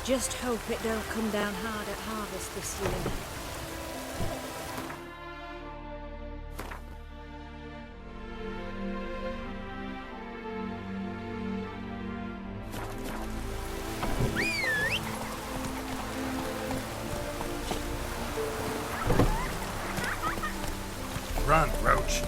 Just hope it don't come down hard at harvest this year. Run, Roach.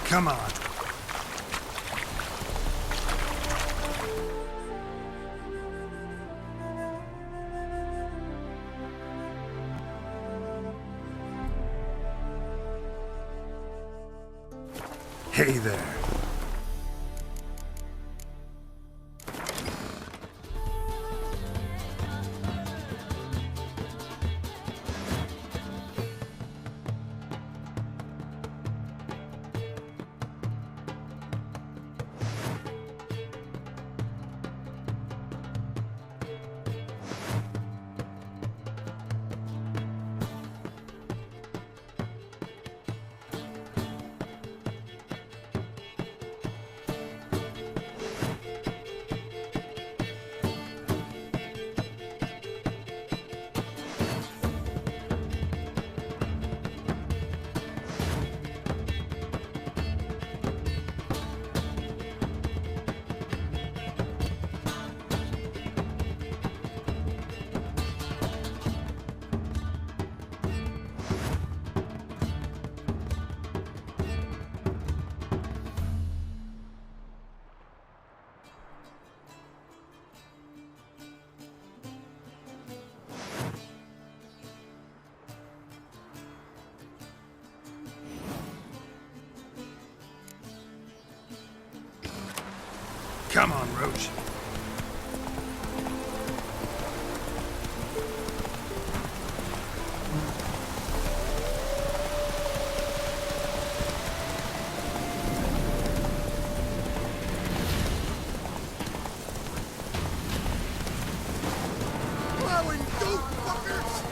Come on. Hey there. Come on, Roach. Plowing dope, fuckers!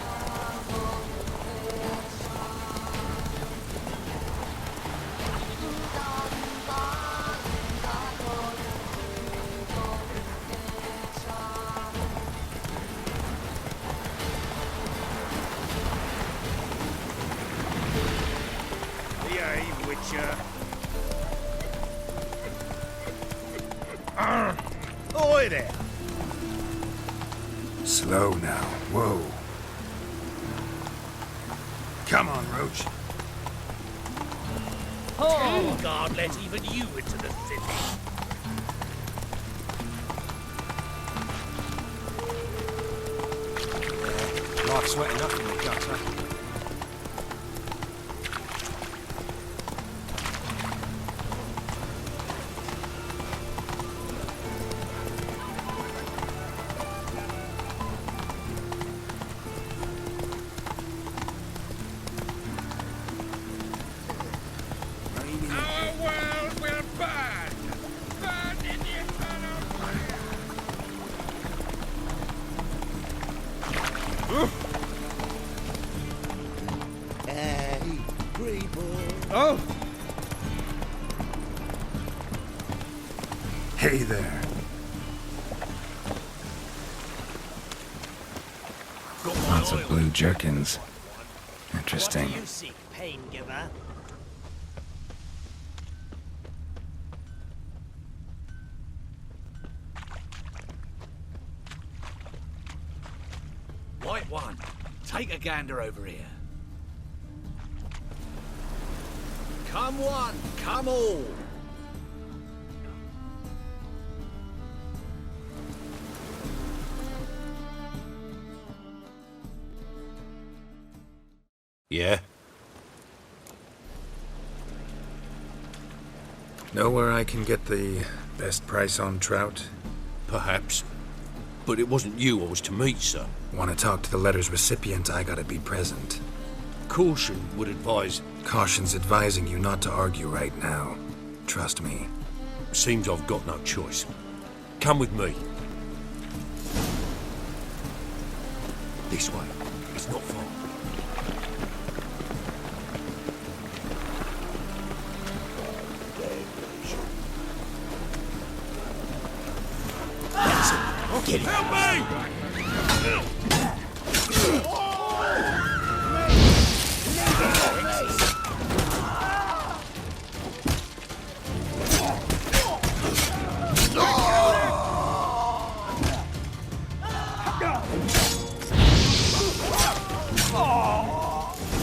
Oi there! Slow now. Whoa. Come on, Roach. Oh, God, let even you into the city. Life's wet enough in the gutter. Our world will burn! Burn in the eternal fire! Hey, creeper. Oh! Hey there. Lots of blue jerkins. Interesting. What do you seek, pain giver? White one, take a gander over here. Come one, come all. Yeah? Know where I can get the best price on trout? Perhaps. But it wasn't you I was to meet, sir. Want to talk to the letter's recipient, I gotta be present. Caution would advise... Caution's advising you not to argue right now. Trust me. Seems I've got no choice. Come with me. This way. It's not far. Get it. Help me!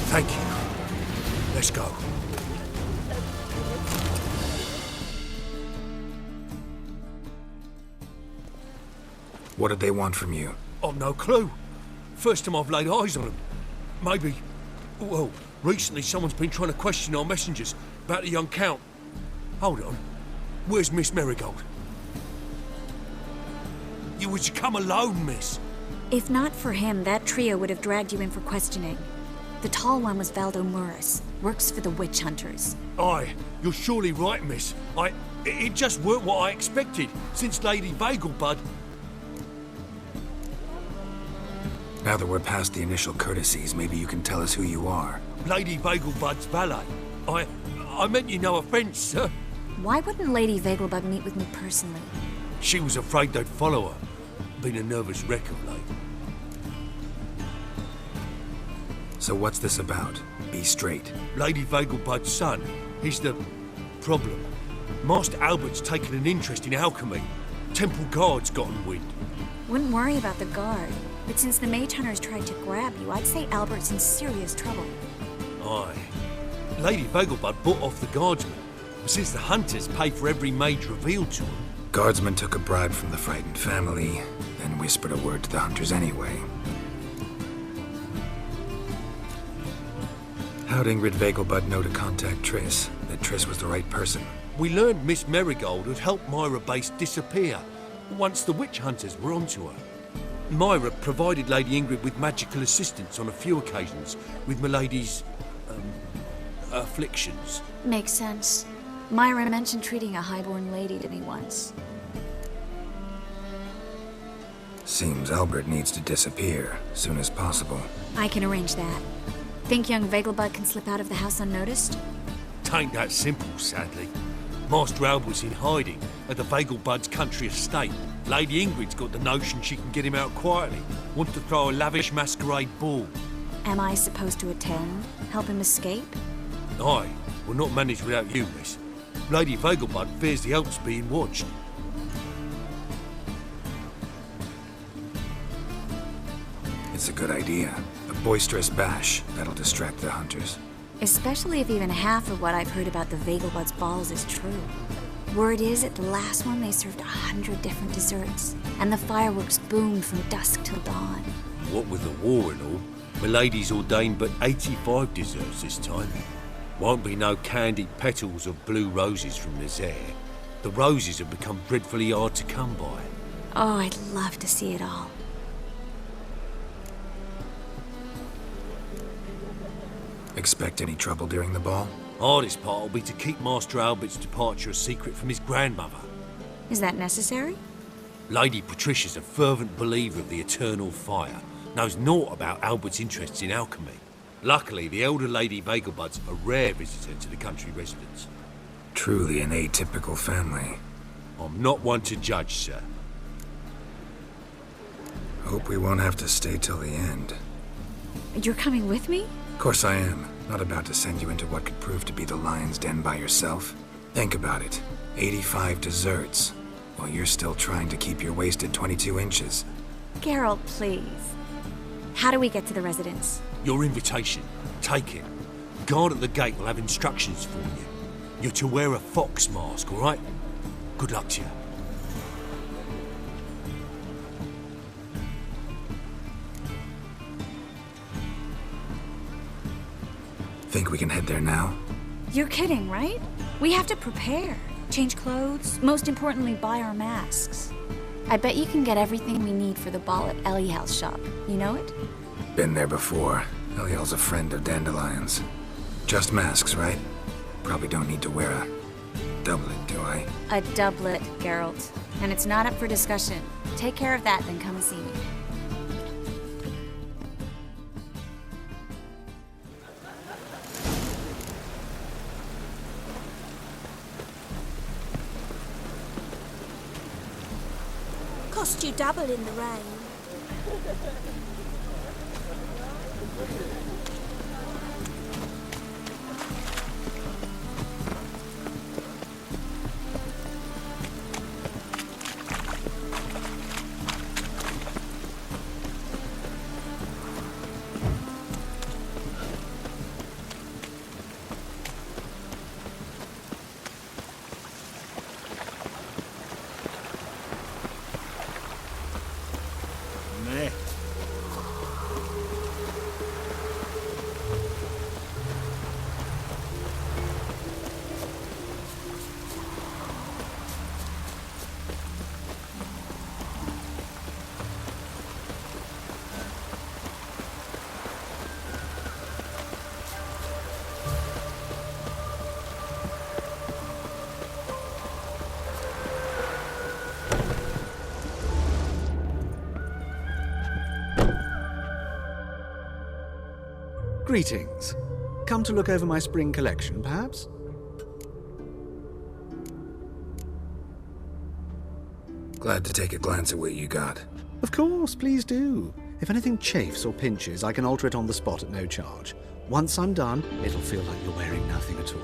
Thank you. Let's go. What did they want from you? I've no clue. First time I've laid eyes on them. Maybe... Well, recently someone's been trying to question our messengers about the young Count. Hold on. Where's Miss Marigold? You was to come alone, miss. If not for him, that trio would have dragged you in for questioning. The tall one was Valdo Muris, works for the witch hunters. Aye, you're surely right, miss. It just weren't what I expected, since Lady Vegelbud... Now that we're past the initial courtesies, maybe you can tell us who you are. Lady Vegelbud's valet. I meant you no offence, sir. Why wouldn't Lady Vegelbud meet with me personally? She was afraid they'd follow her. Been a nervous wreck of late. So what's this about? Be straight. Lady Vegelbud's son, he's the problem. Master Albert's taken an interest in alchemy. Temple Guard's gotten wind. Wouldn't worry about the guard, but since the mage hunters tried to grab you, I'd say Albert's in serious trouble. Aye. Lady Vegelbud bought off the guardsmen, but since the hunters pay for every mage revealed to them... Guardsmen took a bribe from the frightened family, then whispered a word to the hunters anyway. How'd Ingrid Vegelbud know to contact Triss? That Triss was the right person? We learned Miss Marigold had helped Myra Base disappear once the witch hunters were onto her. Myra provided Lady Ingrid with magical assistance on a few occasions with Milady's... afflictions. Makes sense. Myra mentioned treating a highborn lady to me once. Seems Albert needs to disappear soon as possible. I can arrange that. Think young Vegelbud can slip out of the house unnoticed? Tain't that simple, sadly. Master Albert's in hiding at the Vegelbud's country estate. Lady Ingrid's got the notion she can get him out quietly. Want to throw a lavish masquerade ball. Am I supposed to attend? Help him escape? Aye, we'll not manage without you, miss. Lady Vegelbud fears the Alps being watched. It's a good idea. A boisterous bash that'll distract the hunters. Especially if even half of what I've heard about the Vegelbud's balls is true. Word is, at the last one they served 100 different desserts, and the fireworks boomed from dusk till dawn. What with the war and all, Milady's ordained but 85 desserts this time. Won't be no candied petals of blue roses from Nazaire. The roses have become dreadfully hard to come by. Oh, I'd love to see it all. Expect any trouble during the ball? Hardest part will be to keep Master Albert's departure a secret from his grandmother. Is that necessary? Lady Patricia's a fervent believer of the eternal fire, knows naught about Albert's interests in alchemy. Luckily, the elder Lady Vegelbud's a rare visitor to the country residence. Truly an atypical family. I'm not one to judge, sir. Hope we won't have to stay till the end. You're coming with me? Of course I am. Not about to send you into what could prove to be the lion's den by yourself. Think about it. 85 desserts, while you're still trying to keep your waist at 22 inches. Geralt, please. How do we get to the residence? Your invitation. Take it. Guard at the gate will have instructions for you. You're to wear a fox mask, all right? Good luck to you. Think we can head there now? You're kidding, right? We have to prepare. Change clothes, most importantly, buy our masks. I bet you can get everything we need for the ball at Eliel's shop. You know it? Been there before. Eliel's a friend of Dandelion's. Just masks, right? Probably don't need to wear a doublet, do I? A doublet, Geralt. And it's not up for discussion. Take care of that, then come and see me. cost you double in the rain. Meh. Greetings. Come to look over my spring collection, perhaps? Glad to take a glance at what you got. Of course, please do. If anything chafes or pinches, I can alter it on the spot at no charge. Once I'm done, it'll feel like you're wearing nothing at all.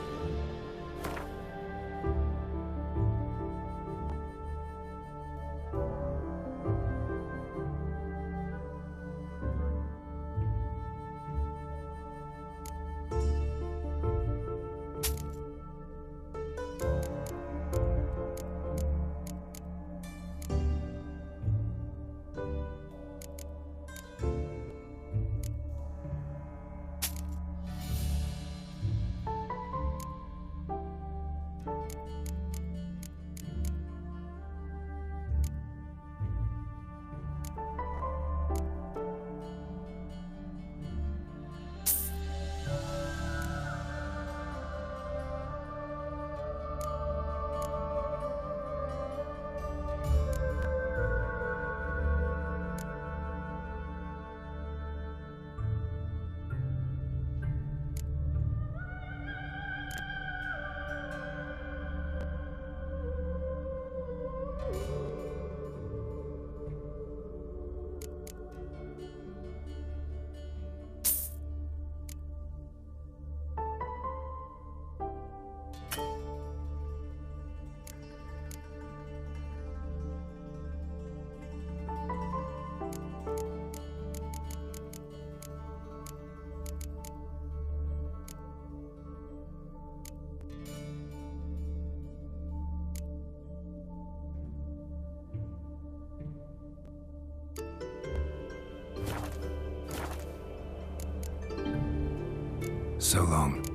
So long.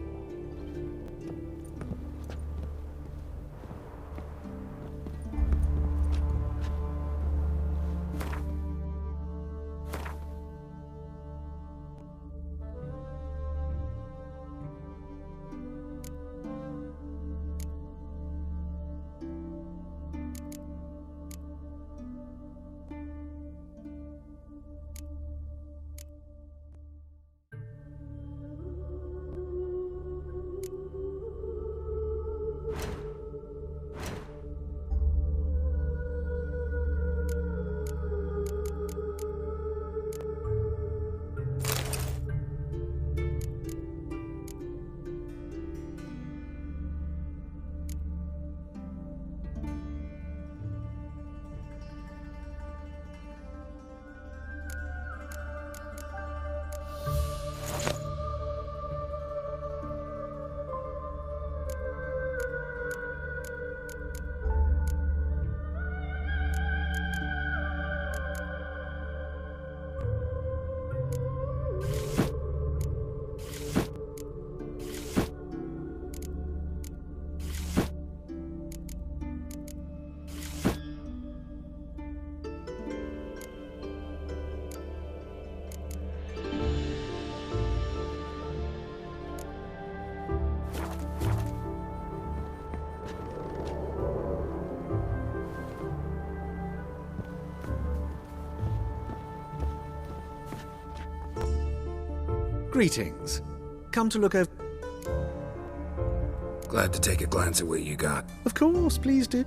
Greetings. Come to look over... Glad to take a glance at what you got. Of course, please do.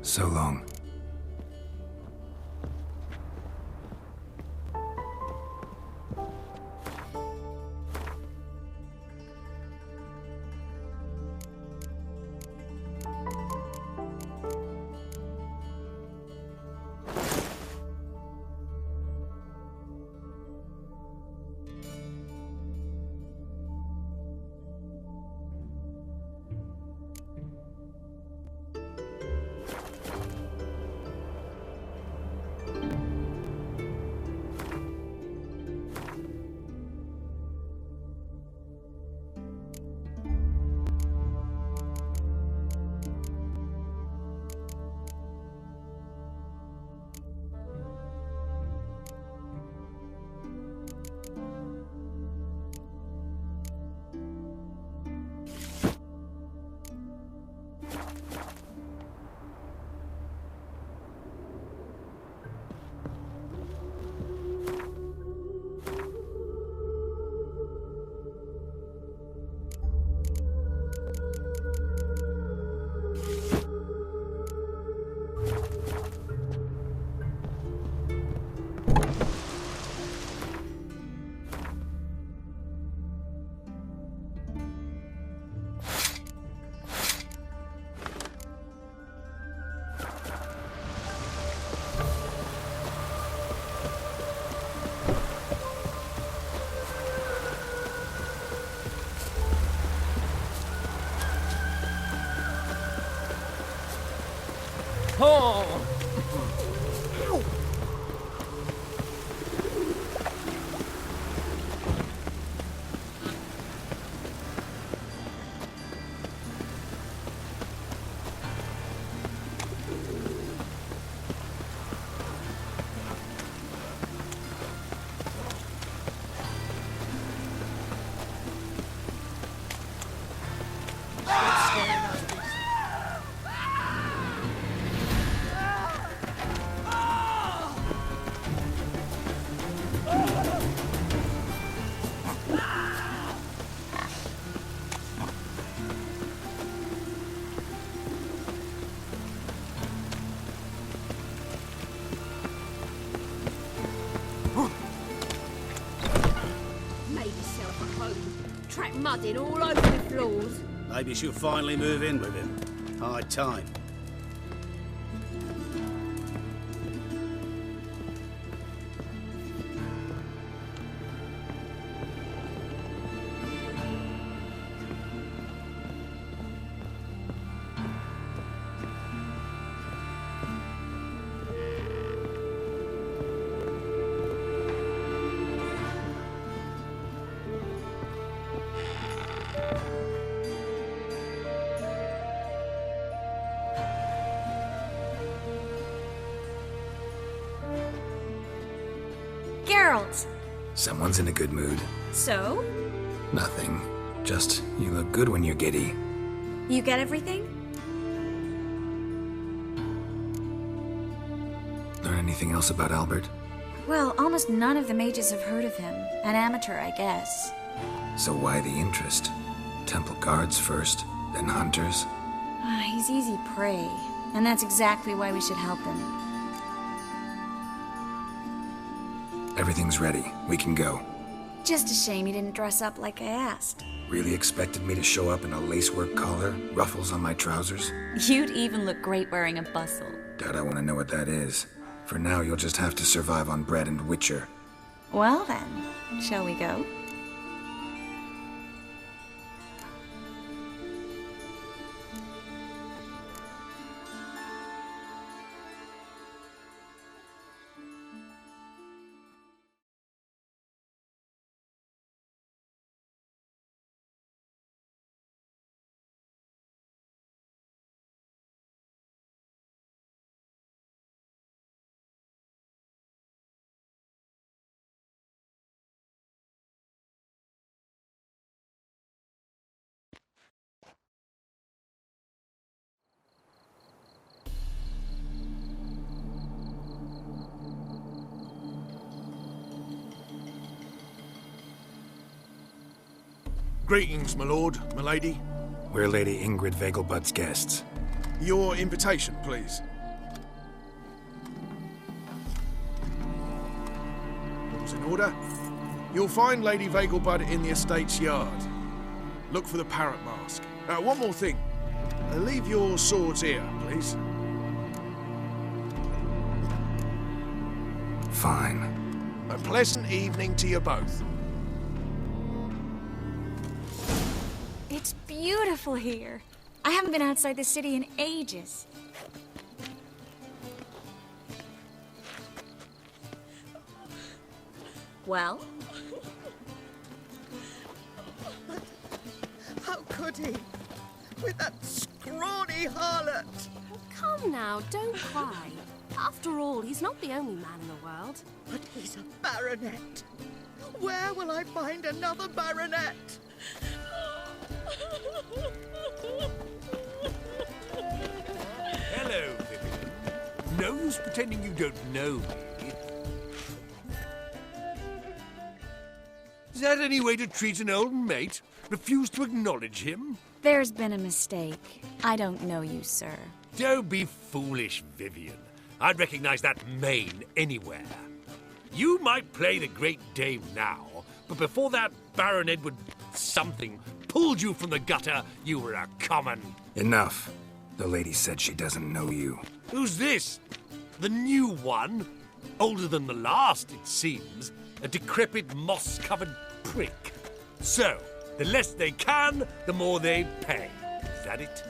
So long. Track mudding all over the floors. Maybe she'll finally move in with him. High time. Geralt! Someone's in a good mood. So? Nothing. Just, you look good when you're giddy. You get everything? Learn anything else about Albert? Well, almost none of the mages have heard of him. An amateur, I guess. So why the interest? Temple guards first, then hunters? He's easy prey, and that's exactly why we should help him. Everything's ready. We can go. Just a shame he didn't dress up like I asked. Really expected me to show up in a lacework collar, ruffles on my trousers? You'd even look great wearing a bustle. Doubt I want to know what that is. For now, you'll just have to survive on bread and Witcher. Well then, shall we go? Greetings, my lord, my lady. We're Lady Ingrid Vegelbud's guests. Your invitation, please. All's in order. You'll find Lady Vegelbud in the estate's yard. Look for the parrot mask. One more thing. Leave your swords here, please. Fine. A pleasant evening to you both. It's beautiful here. I haven't been outside the city in ages. Well? How could he? With that scrawny harlot! Come now, don't cry. After all, he's not the only man in the world. But he's a baronet. Where will I find another baronet? Hello, Vivian. No use pretending you don't know me. Is that any way to treat an old mate? Refuse to acknowledge him? There's been a mistake. I don't know you, sir. Don't be foolish, Vivian. I'd recognize that mane anywhere. You might play the Great Dame now, but before that Baron Edward something pulled you from the gutter, you were a common... Enough. The lady said she doesn't know you. Who's this? The new one? Older than the last, it seems. A decrepit, moss-covered prick. So, the less they can, the more they pay. Is that it?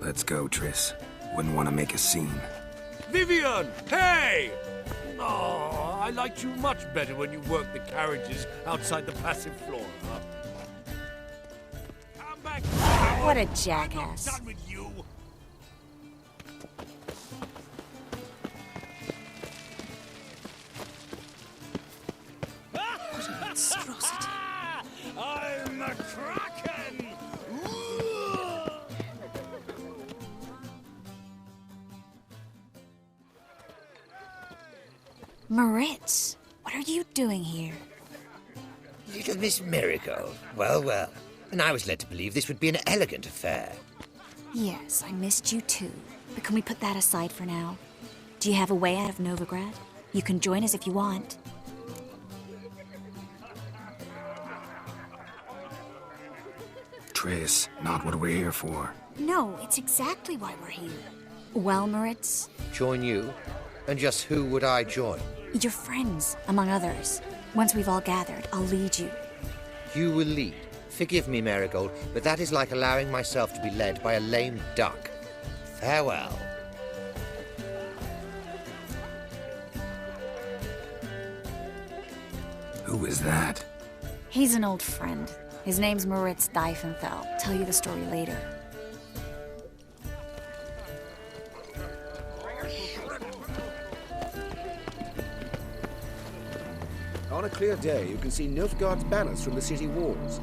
Let's go, Triss. Wouldn't want to make a scene. Vivian! Hey! Oh, I liked you much better when you worked the carriages outside the passive flora. Come back! What a I'm not jackass. done with you. What a monstrosity. I'm a kraken! Moritz, what are you doing here? Little Miss Marigold. Well, well. And I was led to believe this would be an elegant affair. Yes, I missed you too. But can we put that aside for now? Do you have a way out of Novigrad? You can join us if you want. Triss, not what we're here for. No, it's exactly why we're here. Well, Moritz, Join you? And just who would I join? your friends, among others. Once we've all gathered, I'll lead you. You will lead. Forgive me, Marigold, but that is like allowing myself to be led by a lame duck. Farewell. Who is that? He's an old friend. His name's Moritz Diefenthal. Tell you the story later. On a clear day, you can see Nilfgaard's banners from the city walls.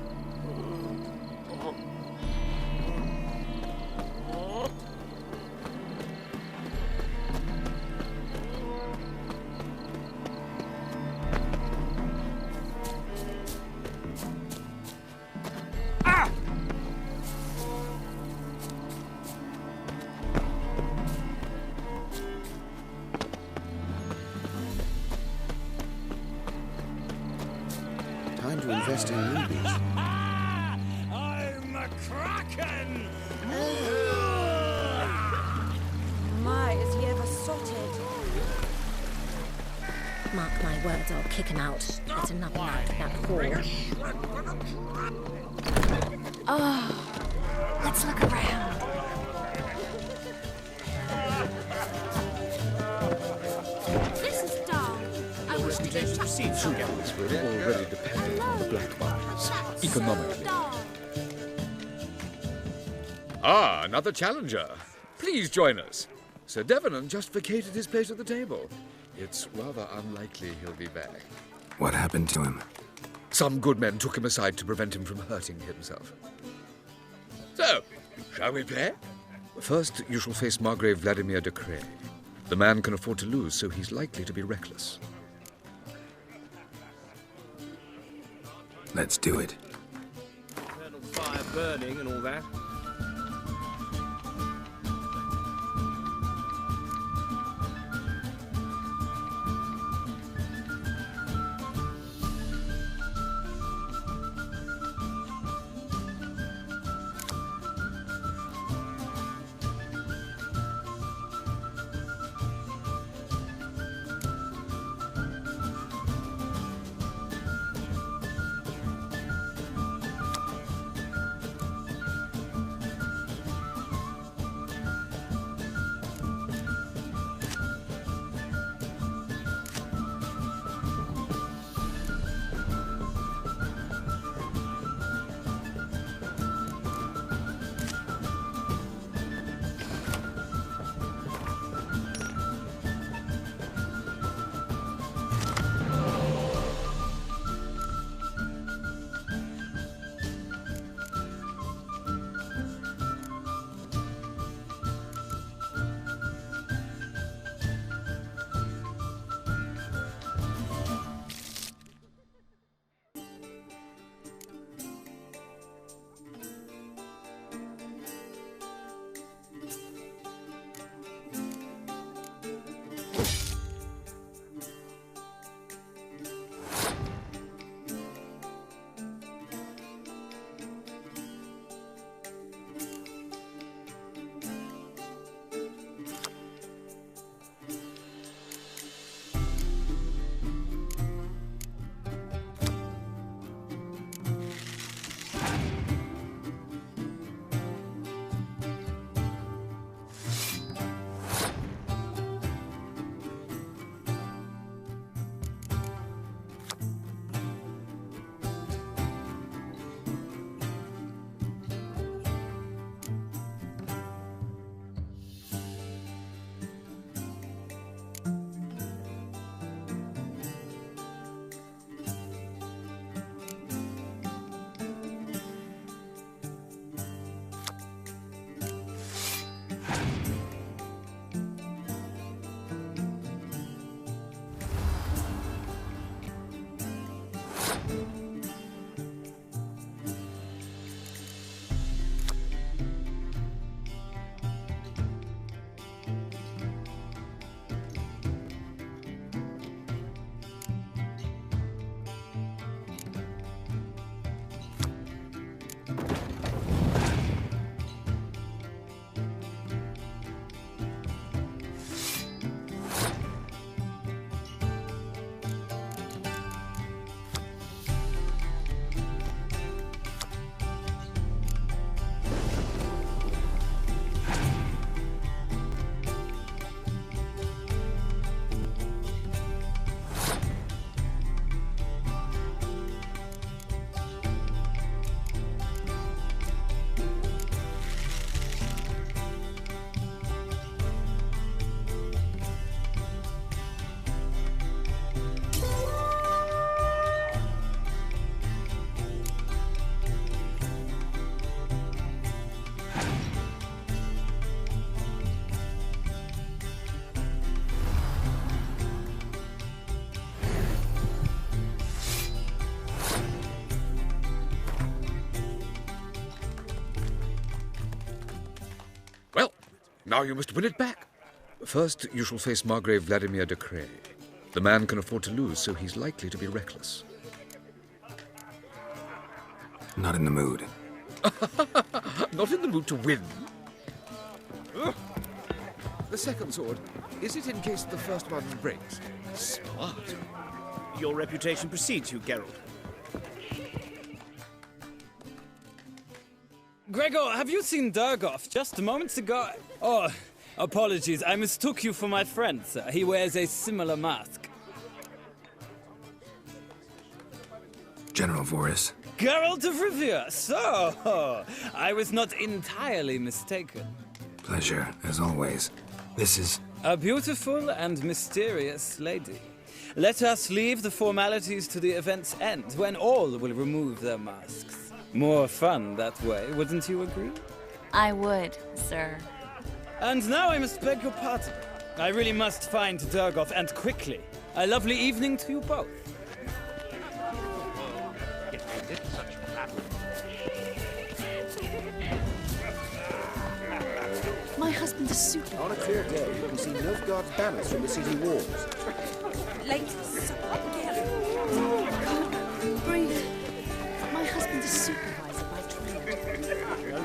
Time to invest in newbies. I'm a kraken! My, is he ever sotted? Mark my words, I'll kick him out. It's another night at that hall. Oh, let's look around. This is dull. I wish to go chat to Humans were already dependent on the black markets, economically. Ah, another challenger. Please join us. Sir Devenant just vacated his place at the table. It's rather unlikely he'll be back. What happened to him? Some good men took him aside to prevent him from hurting himself. So, shall we play? First, you shall face Margrave Vladimir de Cray. The man can afford to lose, so he's likely to be reckless. Let's do it. Eternal fire burning and all that. Now you must win it back. First, you shall face Margrave Vladimir de Cray. The man can afford to lose, so he's likely to be reckless. Not in the mood. Not in the mood to win. The second sword, is it in case the first one breaks? Smart. Your reputation precedes you, Geralt. Gregor, have you seen Durgoff just moments ago? Oh, apologies, I mistook you for my friend, sir. He wears a similar mask. General Voris. Geralt of Rivia, so I was not entirely mistaken. Pleasure, as always. This is... a beautiful and mysterious lady. Let us leave the formalities to the event's end, when all will remove their masks. More fun that way, wouldn't you agree? I would, sir. And now I must beg your pardon. I really must find Durgoff, and quickly. A lovely evening to you both. is it? Such flattery. My husband is super. On a clear day, you can see Nilfgaard's banners from the city walls. Late again. Can't breathe. My husband is supervisor by trade.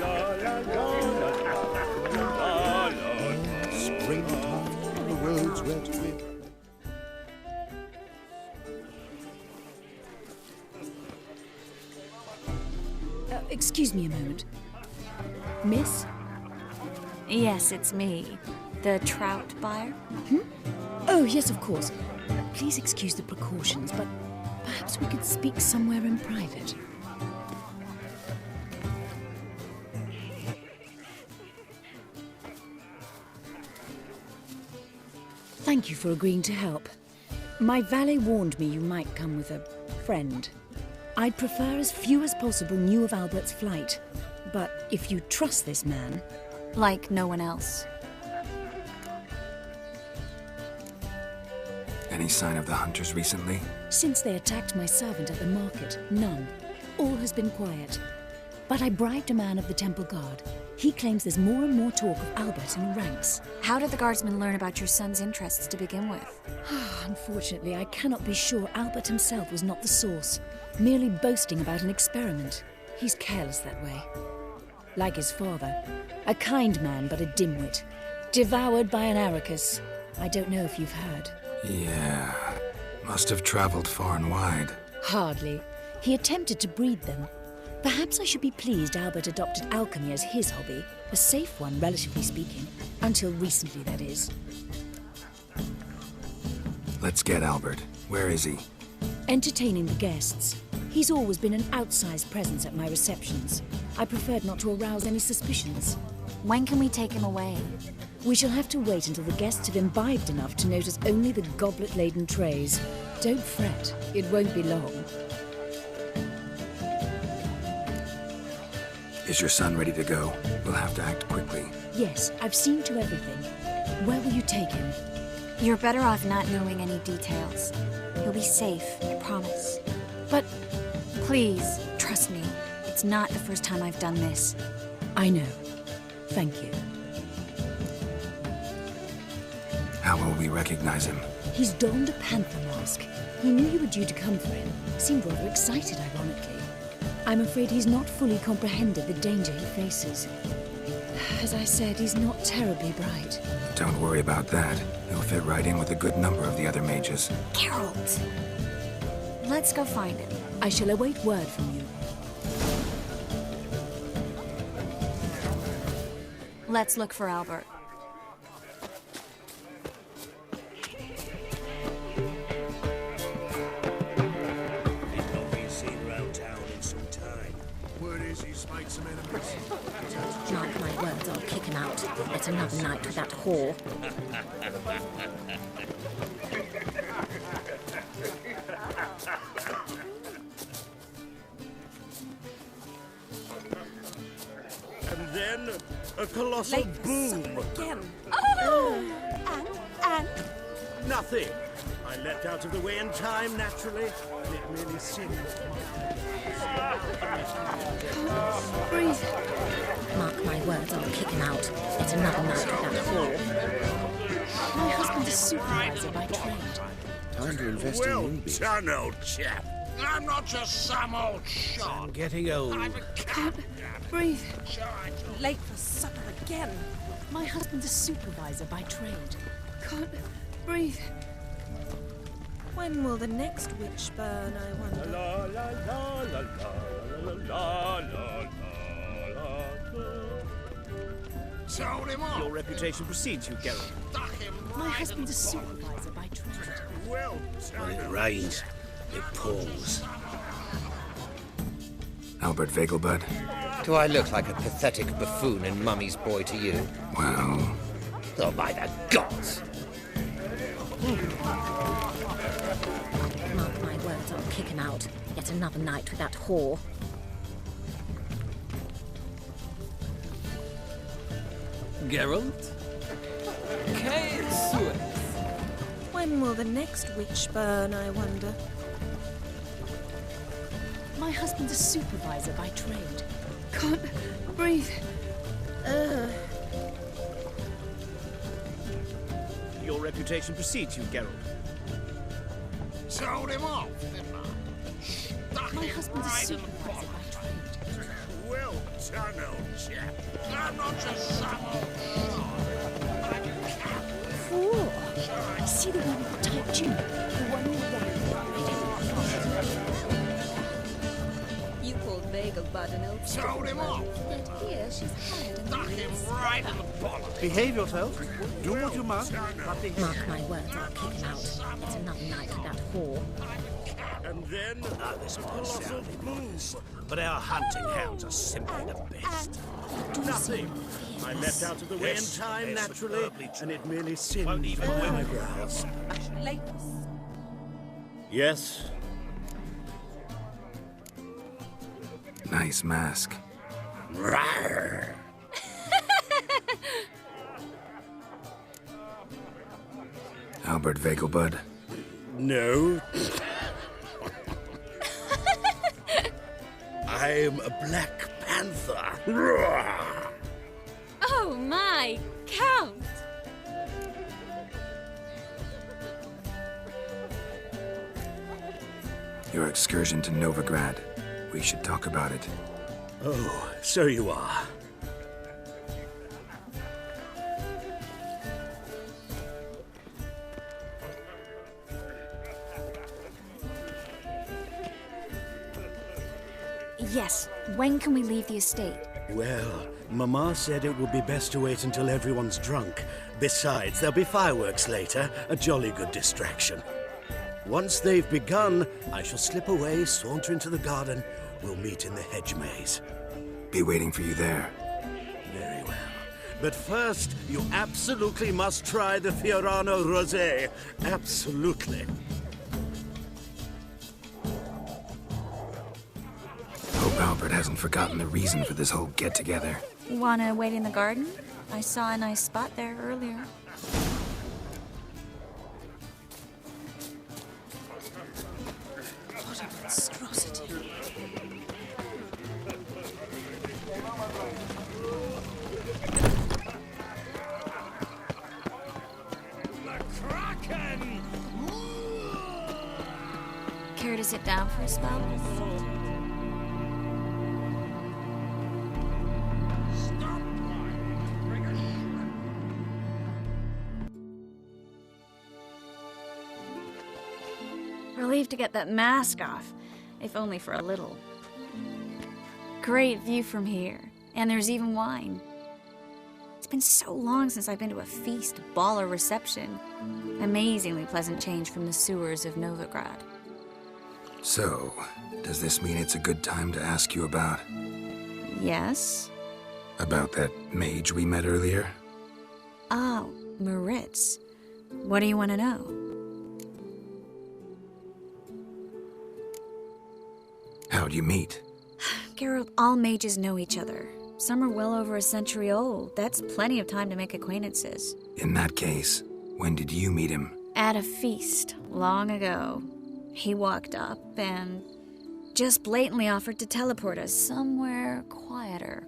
Springtime, the roads wet with. Excuse me a moment. Miss? Yes, it's me. The trout buyer? Oh, yes, of course. Please excuse the precautions, but perhaps we could speak somewhere in private. Thank you for agreeing to help. My valet warned me you might come with a friend. I'd prefer as few as possible knew of Albert's flight. But if you trust this man... Like no one else. Any sign of the hunters recently? Since they attacked my servant at the market, none. All has been quiet. But I bribed a man of the Temple Guard. He claims there's more and more talk of Albert in the ranks. How did the guardsmen learn about your son's interests to begin with? Unfortunately, I cannot be sure Albert himself was not the source, merely boasting about an experiment. He's careless that way. Like his father, a kind man but a dimwit, devoured by an Arrakis. I don't know if you've heard. Yeah, must have traveled far and wide. Hardly. He attempted to breed them. Perhaps I should be pleased Albert adopted alchemy as his hobby, a safe one, relatively speaking. Until recently, that is. Let's get Albert. Where is he? Entertaining the guests. He's always been an outsized presence at my receptions. I preferred not to arouse any suspicions. When can we take him away? We shall have to wait until the guests have imbibed enough to notice only the goblet-laden trays. Don't fret, it won't be long. Is your son ready to go? We'll have to act quickly. Yes, I've seen to everything. Where will you take him? You're better off not knowing any details. He'll be safe, I promise. But... Please, trust me. It's not the first time I've done this. I know. Thank you. How will we recognize him? He's donned a panther mask. He knew you were due to come for him. Seemed rather excited, ironically. I'm afraid he's not fully comprehended the danger he faces. As I said, he's not terribly bright. Don't worry about that. He'll fit right in with a good number of the other mages. Geralt! Let's go find him. I shall await word from you. Let's look for Albert. Mark my words, I'll kick him out. It's another night with that whore. And then a colossal boom. Again. Oh! And? Nothing. I leapt out of the way in time, naturally. And it merely seemed... Breathe. Mark my words, I'll kick him out. It's another night with that whore. My husband is supervisor by trade. Time to invest in Well rubies. done, old chap. I'm not just some old shot. I'm getting old. I'm a Can't breathe. Late for supper again. My husband is supervisor by trade. Can't breathe. When will the next witch burn, I wonder? La la la la la la la la la. Sold him off. Your reputation precedes you, Geralt. Stuck him My right husband in is the bottom. supervisor by trade. Well When it done. rains, it pours. Albert Vegelbud? Do I look like a pathetic buffoon and Mummy's boy to you? Well... Oh, by the gods! Mark my words, I'll kick him out. Yet another night with that whore. Geralt? Kay Swift. When will the next witch burn, I wonder? My husband's a supervisor by trade. Can't breathe. Your reputation precedes you, Geralt. Told him off, didn't I? Stuck My him husband's a right in the supervisor by trade. Well done, old chap. I'm not just some old shot. I'm a captain. Fool! See the one with the tight tunic? The one you You called Vegelbud an old Told him off. Yet here she's hired and Stuck him right in the bollock. Behave yourself. Do what you must. Mark my words, I'll kick him out. It's another night with that whore. And then this colossal boom. But our hunting hounds are simply the best. Nothing. I leapt out of the way in time, naturally, and it merely sinned even women. Yes? Nice mask. Rawr. Albert Vegelbud. No. I'm a Black Panther. Roar. Oh my, Count! Your excursion to Novigrad. We should talk about it. Oh, so you are. Yes, when can we leave the estate? Well, Mama said it would be best to wait until everyone's drunk. Besides, there'll be fireworks later, a jolly good distraction. Once they've begun, I shall slip away, saunter into the garden. We'll meet in the hedge maze. Be waiting for you there. Very well. But first, you absolutely must try the Fiorano Rosé. Absolutely. Hope Albert hasn't forgotten the reason for this whole get-together. Wanna wait in the garden? I saw a nice spot there earlier. What a monstrosity. Care to sit down for a spell? Relieved to get that mask off, if only for a little. Great view from here, and there's even wine. It's been so long since I've been to a feast, ball, or reception. Amazingly pleasant change from the sewers of Novigrad. So, does this mean it's a good time to ask you about... Yes? About that mage we met earlier? Oh, Moritz. What do you want to know? How'd you meet? Geralt, all mages know each other. Some are well over a century old. That's plenty of time to make acquaintances. In that case, when did you meet him? At a feast, long ago. He walked up and just blatantly offered to teleport us somewhere quieter.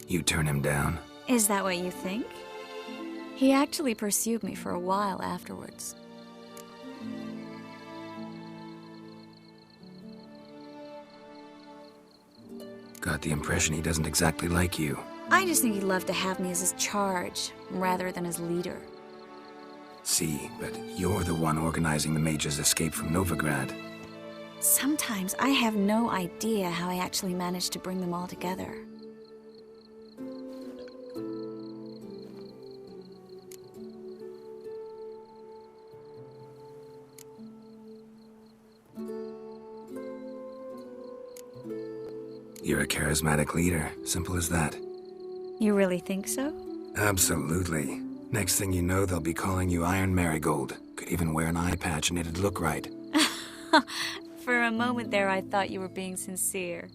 You turn him down? Is that what you think? He actually pursued me for a while afterwards. Got the impression he doesn't exactly like you. I just think he'd love to have me as his charge, rather than his leader. See, but you're the one organizing the mage's escape from Novigrad. Sometimes I have no idea how I actually managed to bring them all together. You're a charismatic leader. Simple as that. You really think so? Absolutely. Next thing you know, they'll be calling you Iron Marigold. Could even wear an eye patch and it'd look right. For a moment there, I thought you were being sincere.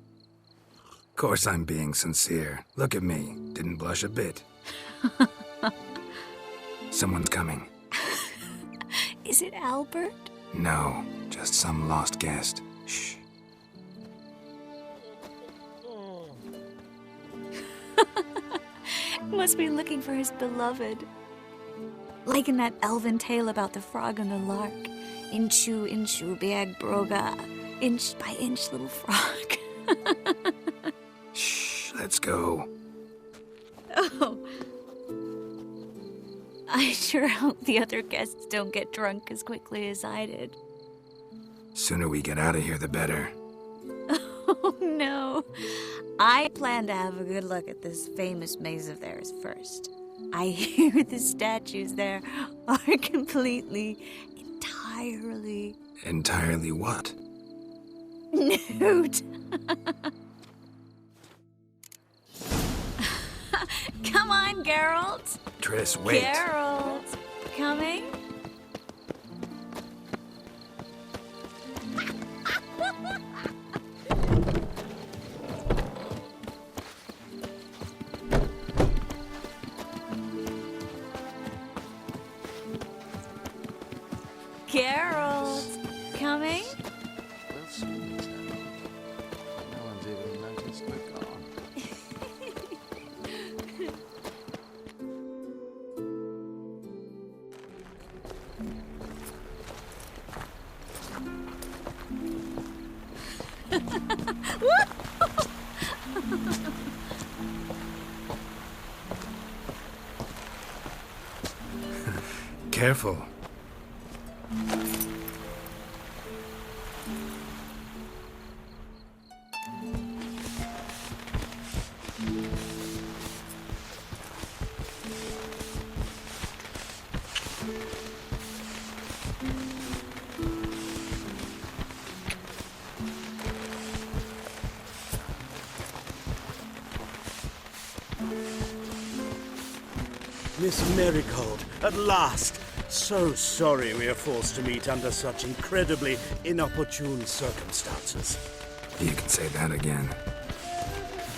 Of course I'm being sincere. Look at me. Didn't blush a bit. Someone's coming. Is it Albert? No, just some lost guest. Shh. Must be looking for his beloved. Like in that elven tale about the frog and the lark. Inchu, inchu, biag broga. Inch by inch, little frog. Shh, let's go. Oh. I sure hope the other guests don't get drunk as quickly as I did. Sooner we get out of here, the better. Oh, no. I plan to have a good look at this famous maze of theirs first. I hear the statues there are entirely... Entirely what? Nude. Come on, Geralt. Triss, wait. Geralt, coming? Geralt, coming? Well, soon, no one's even noticed we're gone. Careful. Miss Marigold, at last! So sorry we are forced to meet under such incredibly inopportune circumstances. You can say that again.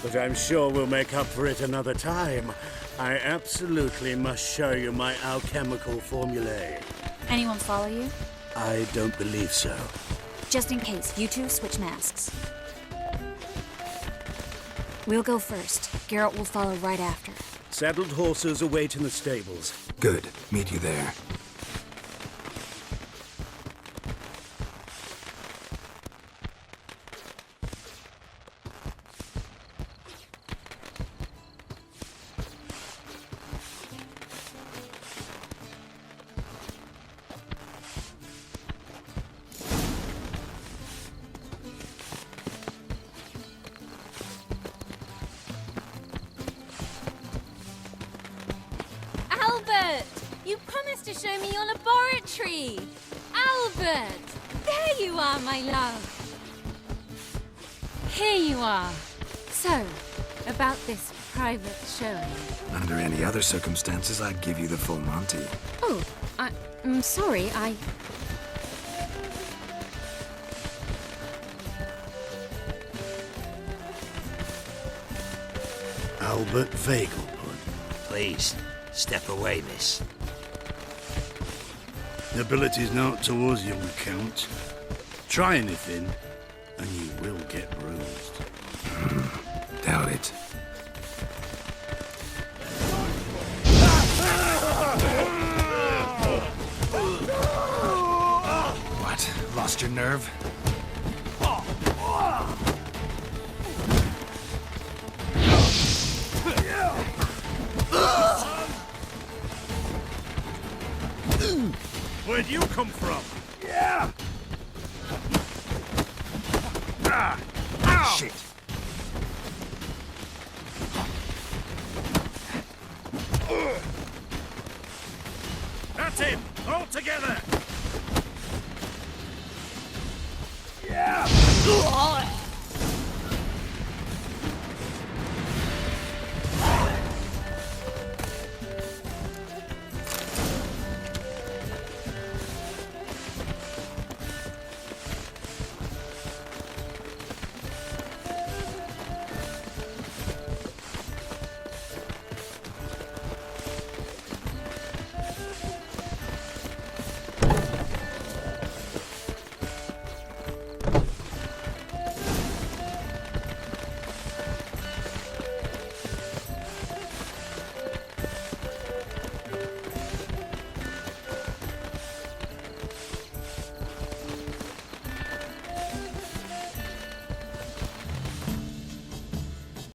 But I'm sure we'll make up for it another time. I absolutely must show you my alchemical formulae. Anyone follow you? I don't believe so. Just in case, you two switch masks. We'll go first. Geralt will follow right after. Saddled horses await in the stables. Good. Meet you there. Albert! You promised to show me your laboratory! Albert! There you are, my love! Here you are. So, about this private showing. Under any other circumstances, I'd give you the full Monty. Oh, I'm sorry, Albert Vegelbud. Please, step away, miss. Nobility's not towards young Count. Try anything, and you will get bruised. Doubt it. What? Lost your nerve? Where'd you come from? Yeah! Ow! Shit. That's it! All together! Yeah!